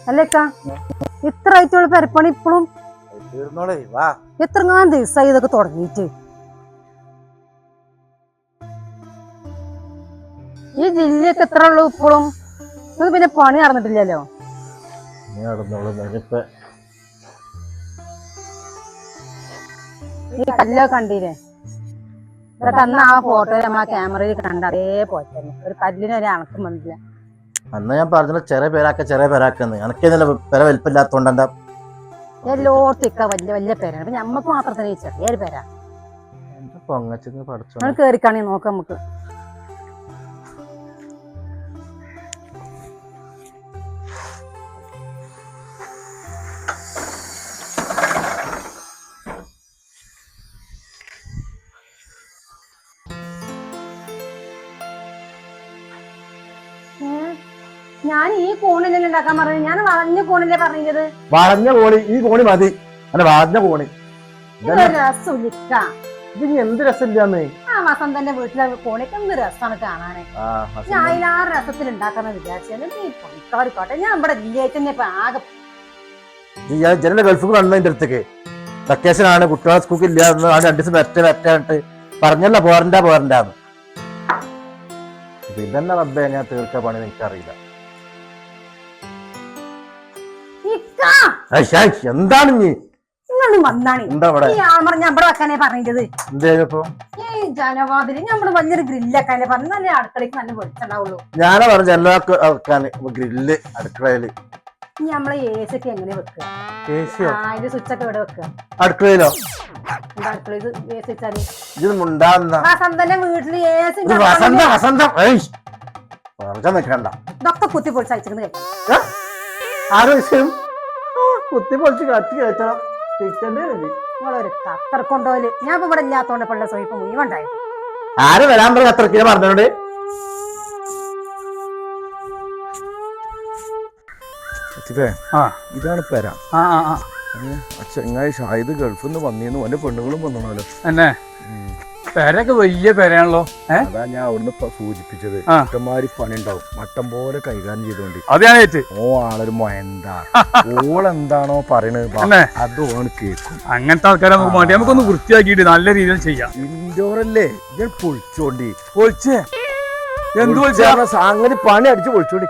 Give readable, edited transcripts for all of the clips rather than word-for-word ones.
അല്ലേക്കാ ഇത്ര ആയിട്ടുള്ള പെരപ്പണി ഇപ്പോഴും എത്രങ്ങാൻ ദിവസമായി ഇതൊക്കെ തുടങ്ങിയിട്ട്. ഈ ജില്ലയൊക്കെ എത്ര ഉള്ളു ഇപ്പോഴും? ഇത് പിന്നെ പണി നടന്നിട്ടില്ലല്ലോ. ഈ കല്ലൊക്കെ കണ്ടീല്ലേ? ഇതൊക്കെ അന്ന് ആ ഫോട്ടോയിൽ നമ്മൾ ആ ക്യാമറയിൽ കണ്ട അതേപോലെ തന്നെ ഒരു കല്ലിനൊരു അണക്കം വന്നില്ല. അന്ന് ഞാൻ പറഞ്ഞത് ചെറിയ പേരാക്കെന്ന് എനക്കേന്നല്ല പെര വലിപ്പില്ലാത്തോണ്ട് എന്താ എല്ലോടത്തേക്ക വലിയ വലിയ പേരാണ്. അപ്പൊ ഞമ്മക്ക് മാത്രം തന്നെ ചെറിയൊരു പേരാ. നമ്മൾ കേറിക്കാണി നോക്കാം നമുക്ക്. ഞാൻ ഈ കോണിലല്ലേ ഉണ്ടാക്കാൻ പറഞ്ഞത്? ഞാൻ വളഞ്ഞ കോണില്ലേ പറഞ്ഞത്? വളഞ്ഞ കോണി ഈ കോണി മതി. അല്ല വളഞ്ഞ കോണി ഇത് എന്ത് രസമില്ലാന്ന്. ആ വസന്തന്റെ വീട്ടിലെ കോണിക്ക് എന്ത് രസമാണ് കാണാന്. ഞാൻ അതിലാറ് രസത്തിൽ ഉണ്ടാക്കാന്ന് വിചാരിച്ചു. ഈ പണിക്കാർക്കോട്ടെ ഞാൻ ഇവിടെ ഇല്ലായിട്ട് തന്നെ ഇപ്പൊ ആകെ ജനന്റെ ഗൾഫ് വന്നതിന്റെ അടുത്തേക്ക് വെക്കേഷൻ ആണ്, കുട്ടികളെ സ്കൂൾക്ക് ഇല്ല, 2 ദിവസം വെറ്റായിട്ട് പറഞ്ഞല്ല പോരണ്ടാന്ന്. ഇതന്നെ റബ്ബേ ഞാൻ തീർക്ക പണി എനിക്കറിയില്ല. എന്താണ് ജനവാതില് നമ്മള് വലിയൊരു ഗ്രില്ലൊക്കെ പറഞ്ഞ നല്ല അടുക്കളക്ക് നല്ല വെളിച്ചുണ്ടാവുള്ളൂ. ഞാനാ പറഞ്ഞ എല്ലാവർക്കും ഗ്രില്ല് അടുക്കളയില്. നമ്മളെ എ സി ഒക്കെ എങ്ങനെ വെക്കുക? അതിന്റെ സ്വിച്ച് ഒക്കെ ഇവിടെ വെക്കുക. അടുക്കളയിലോ? അടുക്കളയിൽ എ സി വെച്ചാല് വസന്തന്റെ വീട്ടില് എ സി ഇതൊക്കെ കുത്തി പൊളിച്ച് അയച്ചിരുന്നു കഴിക്കാം. ആരോ വിഷയം കുത്തി പൊളിച്ച് കത്തി കഴിച്ചണം. നിങ്ങളൊരു ഖത്തർ കൊണ്ടോല്. ഞാൻ ഇപ്പൊ ഇവിടെ ഇല്ലാത്തോണ്ട് പള്ള സ്വയിപ്പ് മുഴുവണ്ടായി. ആര് വരാൻ പറഞ്ഞ ഖത്തർക്ക് പറഞ്ഞോണ്ട്? ഇതാണ് പെര. ചെങ്ങായി ഷാഹിദ് ഗൾഫിൽ നിന്ന് വന്നിരുന്നു. എന്റെ പെണ്ണുങ്ങളും വന്നോളൂ. എന്നെ പെരൊക്കെ വലിയ പെരയാണല്ലോ. അതാ ഞാൻ അവിടുന്ന് സൂചിപ്പിച്ചത്. ഇഷ്ടംമാതിരി പണി ഉണ്ടാവും. മട്ടം പോലെ കൈകാര്യം ചെയ്തോണ്ട്. അതെ ആളൊരു മൊയന്താ. ഓളെന്താണോ പറയണത് അത് ഓണ് കേൾക്കും. അങ്ങനത്തെ ആൾക്കാരെ നമുക്ക് വേണ്ടി നമുക്കൊന്ന് വൃത്തിയാക്കിയിട്ട് നല്ല രീതിയിൽ ചെയ്യാം. ഇൻഡോറല്ലേ ഞാൻ പൊളിച്ചോണ്ടി പൊളിച്ചേ എന്ത് അങ്ങനെ പണി അടിച്ച് പൊളിച്ചോണ്ടി.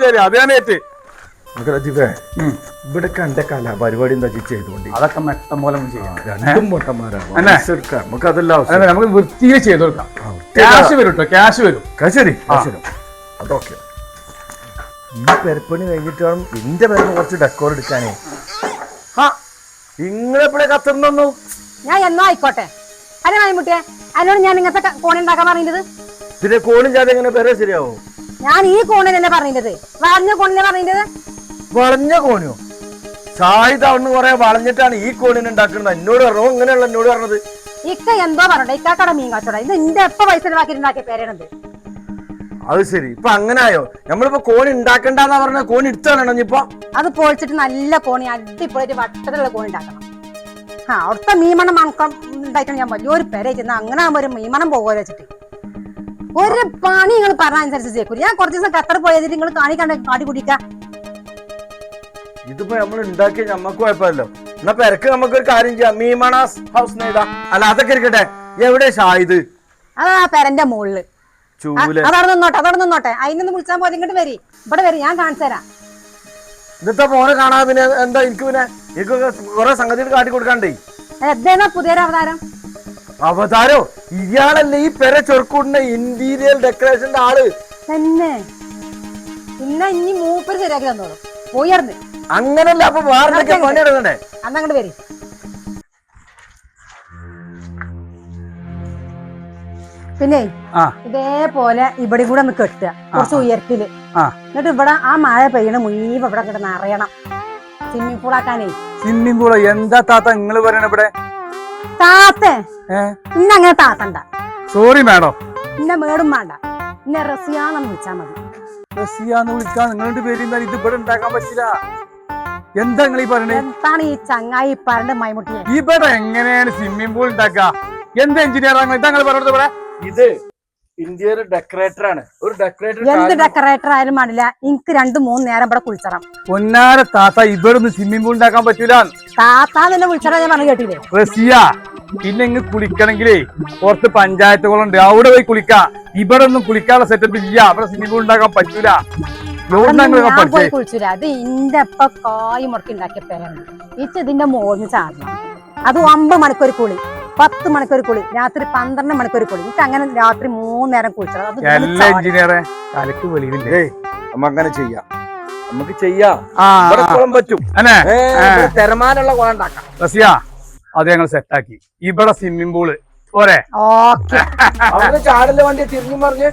ശരി അതാണേറ്റ് ഇവിടെ കണ്ട കലാപരിപാടി എന്താ ചെയ്തോണ്ടി. അതൊക്കെ മെട്ടം പോലെ ചെയ്യാം. രണ്ടും പൊട്ടന്മാരാണ്. നമുക്ക് അതെല്ലാം നമുക്ക് വൃത്തിയിൽ ചെയ്ത് കൊടുക്കാം. ക്യാഷ് വരും കേട്ടോ, ക്യാഷ് വരും. ശരി അതൊക്കെ ഈ പെരപ്പണി കഴിഞ്ഞിട്ട് വേണം എന്റെ പേര് കുറച്ച് ഡെക്കോർ എടുക്കാനേ. നിങ്ങളെപ്പോഴേ കത്തുന്നു? ഞാൻ എന്നോ ആയിക്കോട്ടെ. അല്ലെ വായ്മുട്ടിയെ അതിനോട് ഞാൻ ഇങ്ങനത്തെ കോണി ഉണ്ടാക്കാൻ പറഞ്ഞത്. പിന്നെ കോണില്ലാതെ എങ്ങനെ പേരെ ശരിയാവും? ഞാൻ ഈ കോണിലല്ലേ പറഞ്ഞത്, വളഞ്ഞ കോണിലെ പറഞ്ഞത്. വളഞ്ഞ കോണിയോ? ഷാഹിദ് അവിടുന്ന് കുറെ വളഞ്ഞിട്ടാണ് ഈ കോണിന് ഉണ്ടാക്കുന്നത്. എന്നോട് പറഞ്ഞോ? ഇങ്ങനെയുള്ള എന്നോട് പറഞ്ഞത്. ഇക്ക എന്തോ പറഞ്ഞോ? ഇക്കാക്കട മീൻ കാച്ചോടാ. ഇത് എന്റെ എപ്പ പൈസ ചെലവാക്കിയിട്ടുണ്ടാക്കിയ പേരാണത്. അത് ശരി, ഇപ്പൊ അങ്ങനെ ആയോ? നമ്മളിപ്പോ കോണി ഉണ്ടാക്കണ്ടെന്നാ പറഞ്ഞ കോണി എടുത്താണോ ഇപ്പൊ? അത് പൊളിച്ചിട്ട് നല്ല കോണി അടിപൊളിയായിട്ട് വട്ടത്തിലുള്ള കോണി ഉണ്ടാക്കണം. അവിടുത്തെ മീമണം മണക്കം ഉണ്ടായിട്ടാണ് ഞാൻ വലിയൊരു പേര ചെന്നാൽ അങ്ങനെ ആകുമ്പോ ഒരു മീമണം പോകുമോ വെച്ചിട്ട് ഒരു പണി നിങ്ങൾ പറഞ്ഞ അനുസരിച്ച് ചെയ്യൂല. ഞാൻ കുറച്ച് ദിവസം ഖത്തർ പോയത് നിങ്ങൾ കാടി കുടിക്ക. ഇതിപ്പോ നമ്മൾ ഉണ്ടാക്കിയ നമ്മക്ക് കുഴപ്പമല്ലോ. എന്നാ പെരക്ക് നമുക്കൊരു കാര്യം ചെയ്യാം. മീമണാസ് ഹൗസ് നേടാ. അല്ല അതൊക്കെ ഇരിക്കട്ടെ. എവിടെ ഷാഹിദ്? അതാ പെരന്റെ മുകളില്. അതവിടെ നിന്നോട്ടെ. അതിനൊന്ന് വിളിച്ചാൽ പോലെ ഇങ്ങോട്ട് വരി, ഇവിടെ വരി, ഞാൻ കാണിച്ചു തരാം. ഇന്നത്തെ മോനെ കാണാ. പിന്നെ എന്താ എനിക്ക് കുറെ സംഗതികൾ കാട്ടി കൊടുക്കാണ്ടേ. എന്തേനാ പുതിയൊരു അവതാരോ? ഇയാളല്ലേ ഈ പെര ചെറുക്കുന്ന ഇന്റീരിയർ ഡെക്കറേഷന്റെ ആള് തന്നെ? പിന്നെ ഇനി മൂപ്പര് ശരിയാക്കി തന്നോളൂ. പോയർന്ന് അങ്ങനല്ല. അപ്പൊ വേറെ പണി എടുക്കണ്ടേ? അന്നങ്ങോട്ട് വരി. പിന്നെ ഇതേപോലെ ഇവിടെ കൂടെ ഒന്ന് കെട്ടുക, കുറച്ച് ഉയരത്തില്. എന്നിട്ട് ഇവിടെ ആ മഴ പെയ്യണ മുഴുവൻ ഇവിടെ കിടന്ന് അറിയണം. സ്വിമ്മിംഗ് പൂൾ ആക്കാനേ. സ്വിമ്മിംഗ് പൂളോ? എന്താ താത്ത നിങ്ങള് പറയണ ഇവിടെ? താത്തേ ഇന്നങ്ങനെ താത്തണ്ട. Sorry madam. ഇന്നെ മേടും വേണ്ട, ഇന്നെ റസിയാന്ന് വിളിച്ചാ മതി. റസിയാന്ന് വിളിക്കാൻ നിങ്ങളുടെ പേര് ഇത് ഇവിടെ ഉണ്ടാക്കാൻ പറ്റില്ല. എന്താ നിങ്ങൾ ഈ പറയണേ? എന്താണ് ഈ ചങ്ങായി പറഞ്ഞ മൈമുട്ടിയെ? ഇവിടെ എങ്ങനെയാണ് സ്വിമ്മിംഗ് പൂൾ ഉണ്ടാക്കുക? എന്ത് എഞ്ചിനീയർ ആണ് ഇതങ്ങൾ പറഞ്ഞത്? ഇവിടെ ഇത് ഇന്ത്യയിലെ ഡെക്കറേറ്റർ ആണ്. ഒരു ഡെക്കറേറ്റർ എന്ത് ഡെക്കറേറ്റർ ആയാലും പാടില്ല, എനിക്ക് 2-3 നേരം ഇവിടെ കുളിച്ചണം. പൊന്നാര താത്ത ഇവിടെ ഒന്ന് സ്വിമ്മിംഗ് പൂൾ ഉണ്ടാക്കാൻ പറ്റൂല. താത്താ തന്നെ വിളിച്ചടാ, ഞാൻ പറഞ്ഞു കേട്ടില്ലേ? റസിയ, പിന്നെ ഇങ്ങ് കുളിക്കണെങ്കിലേ പുറത്ത് പഞ്ചായത്തുകളുണ്ട്, അവിടെ പോയി കുളിക്കാം. ഇവിടെ ഒന്നും കുളിക്കാനുള്ള സെറ്റപ്പ് ഇല്ല. അവിടെ സ്വിമ്മിംഗ് പൂൾ ഉണ്ടാക്കാൻ പറ്റൂല. ഞാൻ പോയി കുളിച്ചില്ല. അത് ഇന്റെ അപ്പ കായ് മുടക്കി ഉണ്ടാക്കിയ പേരാണ്. ഇതിന്റെ മോളിന് ചാടണം. അത് 9 മണിക്കൂർ കുളി, 10 മണിക്കൂർ കുളി, രാത്രി 12 മണിക്കൂർ കുളി. എനിക്ക് അങ്ങനെ രാത്രി 3 നേരം കുളിച്ചത്. അത് എഞ്ചിനീയറെ തലക്ക് വെളിവില്ലേ? നമ്മ അങ്ങനെ ചെയ്യാം, നമുക്ക് ചെയ്യാം. പറ്റും തെരമാനുള്ള കുളം ഉണ്ടാക്കാം. റസിയ, അത് ഞങ്ങൾ സെറ്റാക്കി. ഇവിടെ സ്വിമ്മിംഗ് പൂള് പോരെ? ചാടല് വണ്ടി തിരിഞ്ഞു പറഞ്ഞു.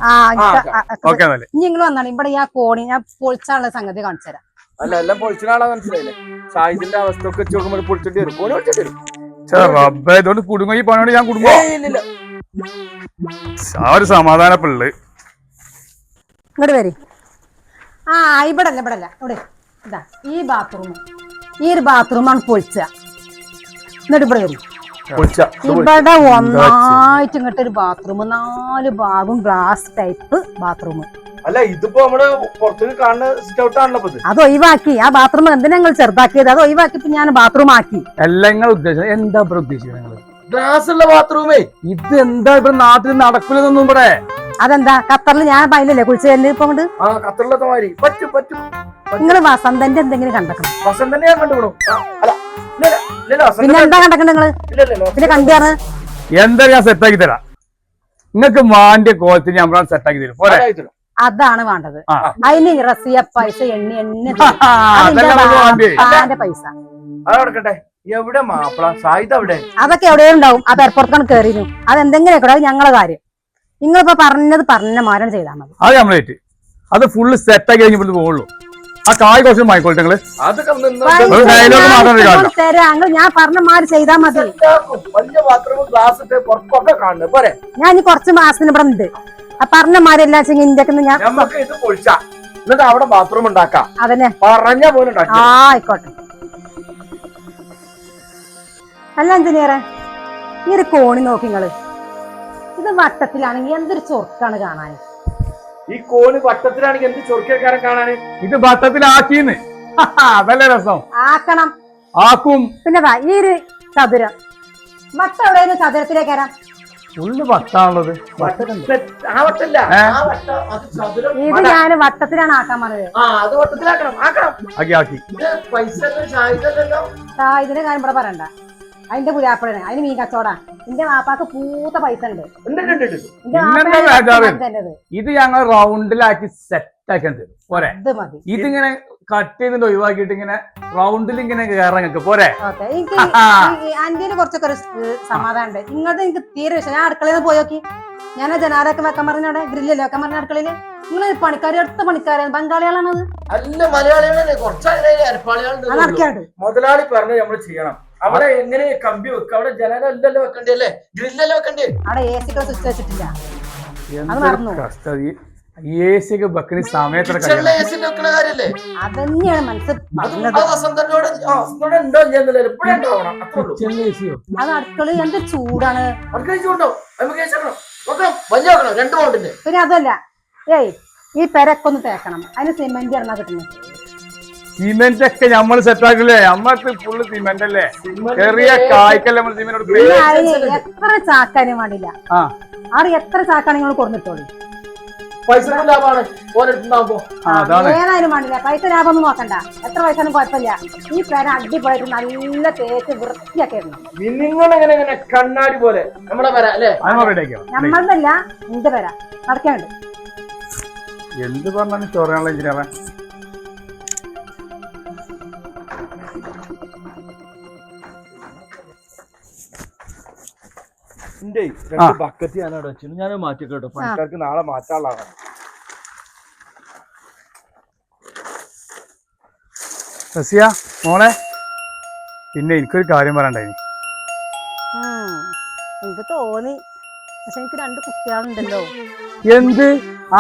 നിങ്ങൾ വന്നാണ് ഇവിടെ ആ കോണി ഞാൻ പൊളിച്ചാനുള്ള സംഗതി കാണിച്ചു തരാം. അല്ല, എല്ലാം പൊളിച്ചാളാ മനസ്സിലായില്ലേ? സാഹിത്യന്റെ അവസ്ഥ ഒക്കെ വെച്ച് നോക്കുമ്പോൾ പൊളിച്ചിട്ട് വരും, കോണി പൊളിച്ചിട്ട് വരും. ഇതുകൊണ്ട് കുടുങ്ങോ ഈ പണിയോട് ഞാൻ കുടുങ്ങോ? ഒരു സമാധാന പിള്ള് ഇങ്ങോട്ട് വരി. ഇവിടെ ഇവിടെ ഇതാ ഈ ബാത്റൂം, ഈ ഒരു ബാത്റൂമാണ് പൊളിച്ച. എന്നിട്ട് ഇവിടെ വരും. ഇവിടെ ഒന്നായിട്ട് ഇങ്ങോട്ട് ഒരു ബാത്റൂം, 4 ഭാഗം ഗ്ലാസ് ടൈപ്പ് ബാത്റൂം. അല്ല, ഇതിപ്പോ നമ്മള് പുറത്തേക്ക് കാണുന്ന സിറ്റ് ഔട്ട് ആണല്ലോ. അത് ഒഴിവാക്കി. ആ ബാത്റൂം എന്തിനാ നിങ്ങൾ ചെറുതാക്കിയത്? അത് ഒഴിവാക്കിപ്പോ ഞാൻ ബാത്റൂം ആക്കി. എല്ലാം ഉദ്ദേശം എന്താ ഉദ്ദേശിക്കുന്നത്? ഗ്ലാസ് ഉള്ള ബാത്റൂമേ. ഇത് എന്താ ഇവിടെ നാട്ടിൽ നടക്കില്ലെന്നൊന്നും ഇവിടെ. അതെന്താ ഖത്തറിൽ ഞാൻ പൈലല്ലേ കുളിച്ചതല്ലേ ഇപ്പൊ കൊണ്ട്? ഖത്തറിലത്തെ മാതിരി പറ്റും. നിങ്ങൾ വസന്തന്റെ എന്തെങ്കിലും കണ്ടക്കണം? വസന്തനെ ഞാൻ കണ്ടുപിടും. പിന്നെ എന്താ കണ്ടക്കണ്ട നിങ്ങള്? പിന്നെ കണ്ടാണ് എന്താ ഞാൻ സെറ്റാക്കി തരാം. നിങ്ങൾക്ക് മാന്റെ കോലത്തിൽ ഞാൻ സെറ്റാക്കി തരും. പോരെ? അതാണ് വേണ്ടത്. അതിന് റസിയ പൈസ എണ്ണി പൈസ അതോടക്കട്ടെ. എവിടെ മാപ്പിള സായിദ്? അവിടെ അതൊക്കെ എവിടെയും ഉണ്ടാവും. ആ പെരപ്പുറത്താണ് കയറിയിരുന്നു. അതെന്തെങ്കിലും അത് ഞങ്ങളെ കാര്യം. നിങ്ങളിപ്പോ പറഞ്ഞ മാരം ചെയ്താൽ മതി. അത് നമ്മളേറ്റ് അത് ഫുള്ള് സെറ്റാക്കി കഴിഞ്ഞിട്ട് പോകുള്ളൂ. ആ കായ് കുറച്ച് വാങ്ങിക്കോട്ടെ നിങ്ങള്. ഞാൻ പറഞ്ഞ മാര് ചെയ്താൽ മതി. വലിയ ബാത്റൂം ഗ്ലാസ് പുറത്തൊക്കെ കാണുന്നത് പോരെ? ഞാൻ ഇനി കുറച്ച് മാസത്തിന് ഇവിടെ ഉണ്ട്. ആ പറഞ്ഞ മാരെല്ലാം ഇന്ത്യക്ക് ഞാൻ നമുക്ക് ഇത് പൊളിച്ചാ എന്നിട്ട് അവിടെ ബാത്റൂം ഉണ്ടാക്കാം. അതന്നെ പറഞ്ഞ പോലെ ആയിക്കോട്ടെ. അല്ല എഞ്ചിനീയറെ, ഈ ഒരു കോണി നോക്കി നിങ്ങള്. ഇത് വട്ടത്തിലാണെങ്കിൽ എന്തൊരു ചൊറുക്കാണ് കാണാൻ. ഈ കോണി വട്ടത്തിലാണെങ്കിൽ എന്ത് ചൊറുക്കാരൻ കാണാന്? ഇത് വട്ടത്തിലാക്കിന്ന്. അതല്ലേ രസം. ആക്കണം, ആക്കും. പിന്നെ ഈ ഒരു ചതുരം വട്ടം എവിടെയും ചതുരത്തിലേക്ക് വരാം. ഫുള്ള് വട്ടാണുള്ളത്. ഇത് ഞാൻ വട്ടത്തിലാണ് ആക്കാൻ പറഞ്ഞത്. ഇതിന്റെ കാര്യം ഇവിടെ പറയണ്ട. അതിന്റെ പുതിയാപ്പഴാണ്, അതിന് മീൻ കച്ചവടാ. എന്റെ വാപ്പാക്ക് പൂത്ത പൈസ ഉണ്ട്. ഇത് ഞങ്ങൾ റൗണ്ടിലാക്കി സെറ്റാക്കാൻ തരും. പോരെ? ഇതിങ്ങനെ കട്ട് ചെയ്തിട്ട് ഒഴിവാക്കിയിട്ട് ഇങ്ങനെ റൗണ്ടിൽ ഇങ്ങനെ കയറാൻ നിങ്ങൾക്ക് പോരെ? അന്റെ കുറച്ചൊക്കെ ഒരു സമാധാനം ഉണ്ട്. ഇങ്ങോട്ട് എനിക്ക് തീരെ വിഷയം. ഞാൻ അടുക്കളയിൽ നിന്ന് പോയി നോക്കി. ഞാൻ ജനാലൊക്കെ വെക്കാൻ പറഞ്ഞവിടെ ഗ്രില്ലല്ലോ വെക്കാൻ പറഞ്ഞ അടുക്കളയില്. നിങ്ങൾ പണിക്കാർ അടുത്ത പണിക്കാരാണ്, ബംഗാളികളാണത്. അല്ല, മലയാളികളെ കുറച്ചാണ്. മുതലാളി പറഞ്ഞ് നമ്മള് ചെയ്യണം. അവിടെ എങ്ങനെ കമ്പി വെക്കുക? അവിടെ ജനാല അല്ലല്ലോ വെക്കണ്ടേ, അല്ലേ? ഗ്രില്ലല്ലോ വെക്കണ്ടേ? അവിടെ എ സി സ്വിച്ച് വെച്ചിട്ടില്ല. അത് മറന്നു. ഒക്കെ വെക്കുന്ന സമയത്ത് അതന്നെയാണ് മനസ്സിൽ അത് അടുക്കള എന്ത് ചൂടാണ്. പിന്നെ അതല്ല, ഈ പെരൊക്കെ ഒന്ന് തേക്കണം. അതിന് സിമെന്റ് ഇറങ്ങാൻ കിട്ടുന്നു. സിമെന്റ് ഒക്കെ നമ്മൾ സെറ്റാക്കില്ലേ? നമ്മക്ക് ഫുള്ള് സിമെന്റ് അല്ലേ? ചെറിയ കായ്ക്കല്ലേ നമ്മൾ സിമെന്റ്. എത്ര ചാക്കാനും വേണ്ടില്ല. എത്ര ചാക്കാണ് നിങ്ങൾ കൊടുത്തിട്ടോളൂ. ഏതായാലും വേണ്ടില്ല. പൈസ ലാഭം ഒന്നും നോക്കണ്ട. എത്ര പൈസ ഒന്നും കുഴപ്പമില്ല. ഈ പേര അടിപൊളിയായിട്ട് നല്ല തേച്ച് വൃത്തിയൊക്കെ കണ്ണാടി പോലെ നമ്മളതല്ല, എന്റെ പേര നടക്കാനുണ്ട്. എന്ത് പറഞ്ഞാലും ചോറാനുള്ള എഞ്ചിനീയറെ. ബക്കറ്റ് ഞാൻ അവിടെ വെച്ചു. ഞാൻ മാറ്റി കേട്ടോ, പണിക്കാർക്ക് നാളെ മാറ്റാനുള്ളതാണ്. റസിയ മോളെ, പിന്നെ എനിക്കൊരു കാര്യം പറയണ്ടായി. എനിക്ക് തോന്നി, പക്ഷെ എനിക്ക് 2 കുട്ടികളുണ്ടല്ലോ. എന്ത്?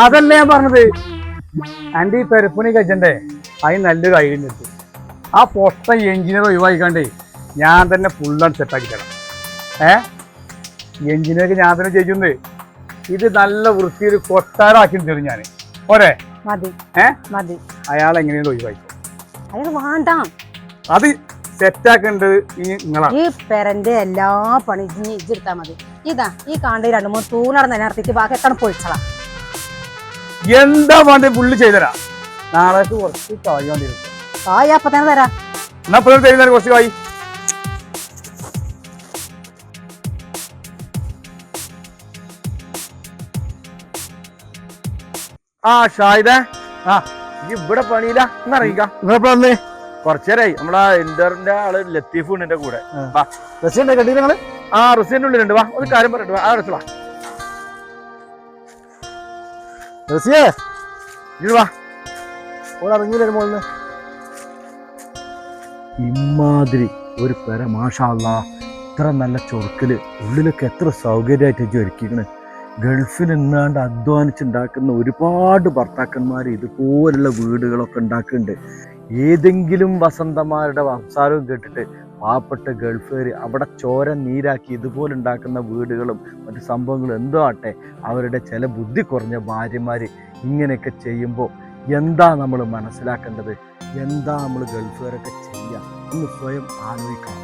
അതല്ല ഞാൻ പറഞ്ഞത്. ആൻറ്റി ഈ പെരപ്പണി കഴിച്ചണ്ടേ? അതിന് നല്ലൊരു ഐഡിയ ഉണ്ട്. ആ പൊട്ട എഞ്ചിനീയർ ഒഴിവാക്കിക്കാണ്ടേ ഞാൻ തന്നെ ഫുള്ളാണ് സെറ്റാക്കി തരാം. എഞ്ചിനീയർക്ക് ഞാൻ തന്നെ ചെയ്യിക്കുന്നത്. ഇത് നല്ല വൃത്തിയിൽ കൊട്ടാരാക്കി തരും ഞാൻ പോരെ. മതി മതി. അയാൾ എങ്ങനെയാണ് ഒഴിവായി അയാൾ വേണ്ട. അത് സെറ്റാക്കേണ്ടത് ഈ നിങ്ങളാണ്. ഈ പെരന്റെ എല്ലാ പണി ഇജ്ജെടുത്താ മതി. ഇതാ ഈ കാണ്ട് 2-3 തൂണടന്ന് നടത്തിയിട്ട് ബാക്കി എത്ര പൊളിച്ചതാ. എന്താ വേണ്ട പുള്ളി ചെയ്തരാ. നാളേക്ക് കുറച്ച് കായ് വേണ്ടിയിരുന്നു. കായ് അപ്പൊ തന്നെ തരാ. എന്നാ ഇപ്പോഴും തരുന്ന കുറച്ച് കായ്. ആ ഷാഹിദേ, ആ ഈ ഇവിടെ പണിയില്ല എന്നറിയിക്കാം. നിങ്ങളെപ്പോഴാ വന്നേ? കുറച്ചേരായി. നമ്മളാ ഇന്ററിന്റെ ആള് ലത്തീഫ് ഉണ്ട് എന്റെ കൂടെ. റസിയുണ്ടോ കണ്ടി നിങ്ങള്? ആ റസിന്റെ ഉള്ളിലുണ്ട്. വാ ഒരു കാര്യം പറയട്ടെ. വാ, ആ റസ് വാ. റസിയേ ഇത് വാ. ഇറങ്ങിയില്ല മോളിന്ന്. ഇമാതിരി ഒരു പെര മാഷാ അല്ലാ, ഇത്ര നല്ല ചൊറുക്കല്, ഉള്ളിലൊക്കെ എത്ര സൗകര്യമായിട്ട് ഒരുക്കിക്കണ്. ഗൾഫിൽ നിന്നാണ്ട് അധ്വാനിച്ചുണ്ടാക്കുന്ന ഒരുപാട് ഭർത്താക്കന്മാർ ഇതുപോലുള്ള വീടുകളൊക്കെ ഉണ്ടാക്കുന്നുണ്ട്. ഏതെങ്കിലും വസന്തമാരുടെ സംസാരവും കേട്ടിട്ട് പാവപ്പെട്ട ഗൾഫുകാർ അവിടെ ചോര നീരാക്കി ഇതുപോലെ ഉണ്ടാക്കുന്ന വീടുകളും മറ്റു സംഭവങ്ങളും എന്തോ ആട്ടെ, അവരുടെ ചില ബുദ്ധി കുറഞ്ഞ ഭാര്യമാർ ഇങ്ങനെയൊക്കെ ചെയ്യുമ്പോൾ എന്താ നമ്മൾ മനസ്സിലാക്കേണ്ടത്? എന്താ നമ്മൾ ഗൾഫുകാരൊക്കെ ചെയ്യുക എന്ന് സ്വയം ആലോചിക്കണം.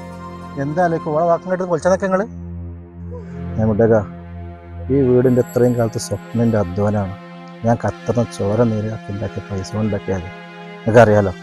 എന്തായാലും ഓളെ വാക്കം കേട്ടത് പൊളിച്ചതൊക്കെ നിങ്ങൾ ഞാൻ മുട്ടേക്ക. ഈ വീടിൻ്റെ ഇത്രയും കാലത്ത് സ്വപ്നൻ്റെ അധ്വാനമാണ്. ഞാൻ കത്തുന്ന ചോര നീരാക്കി ഉണ്ടാക്കിയ പൈസ കൊണ്ടൊക്കെയാണ്. നിങ്ങൾക്കറിയാലോ.